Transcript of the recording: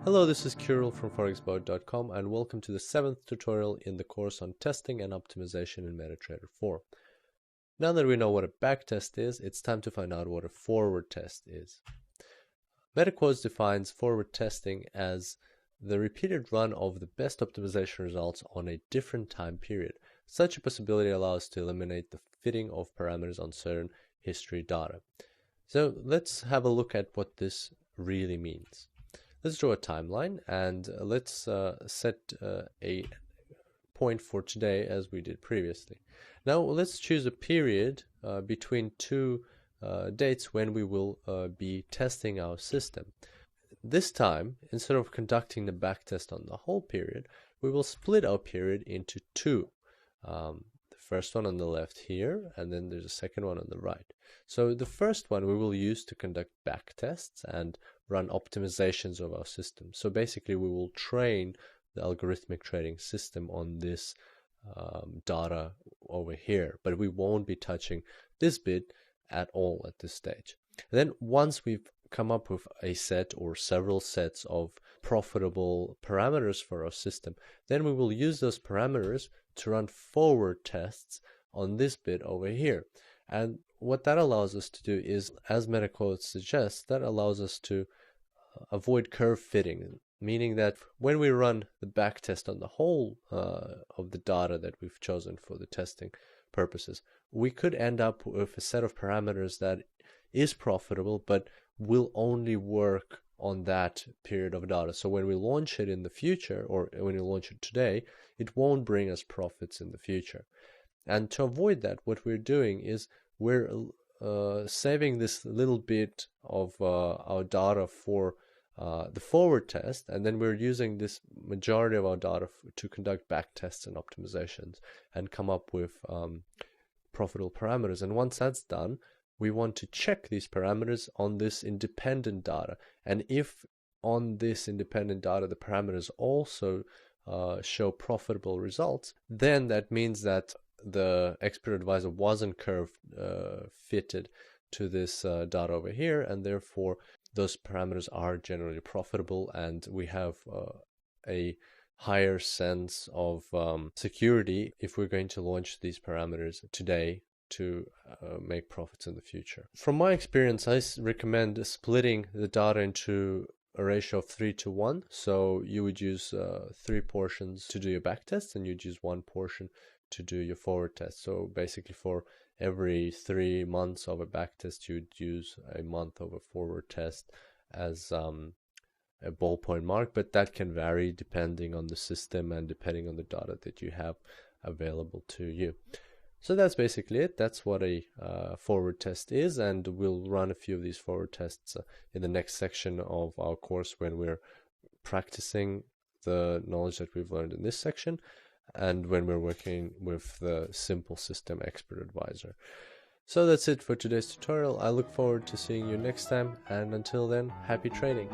Hello, this is Kirill from forexpert.com and welcome to the 7th tutorial in the course on testing and optimization in MetaTrader 4. Now that we know what a backtest is, it's time to find out what a forward test is. MetaQuotes defines forward testing as the repeated run of the best optimization results on a different time period. Such a possibility allows us to eliminate the fitting of parameters on certain history data. So let's have a look at what this really means. Let's draw a timeline and let's set a point for today as we did previously. Now let's choose a period between two dates when we will be testing our system. This time, instead of conducting the backtest on the whole period, we will split our period into two. The first one on the left here, and then there's a second one on the right. So the first one we will use to conduct backtests and run optimizations of our system. So basically we will train the algorithmic trading system on this data over here, but we won't be touching this bit at all at this stage. And then once we've come up with a set or several sets of profitable parameters for our system, then we will use those parameters to run forward tests on this bit over here. And what that allows us to do is, as MetaQuotes suggests, that allows us to avoid curve fitting, meaning that when we run the backtest on the whole of the data that we've chosen for the testing purposes, we could end up with a set of parameters that is profitable but will only work on that period of data. So when we launch it in the future, or when we launch it today, it won't bring us profits in the future. And to avoid that, what we're doing is we're saving this little bit of our data for the forward test, and then we're using this majority of our data to conduct back tests and optimizations and come up with profitable parameters. And once that's done, we want to check these parameters on this independent data. And if on this independent data the parameters also show profitable results, then that means that the expert advisor wasn't curve fitted to this data over here, and therefore those parameters are generally profitable, and we have a higher sense of security if we're going to launch these parameters today to make profits in the future. From my experience, I recommend splitting the data into a ratio of 3:1. So you would use 3 portions to do your back test, and you'd use 1 portion to do your forward test. So basically for every 3 months of a back test, you'd use a month of a forward test as a ballpoint mark, but that can vary depending on the system and depending on the data that you have available to you. So that's basically it. That's what a forward test is, and we'll run a few of these forward tests in the next section of our course when we're practicing the knowledge that we've learned in this section and when we're working with the simple system expert advisor. So that's it for today's tutorial. I look forward to seeing you next time, and until then, happy trading.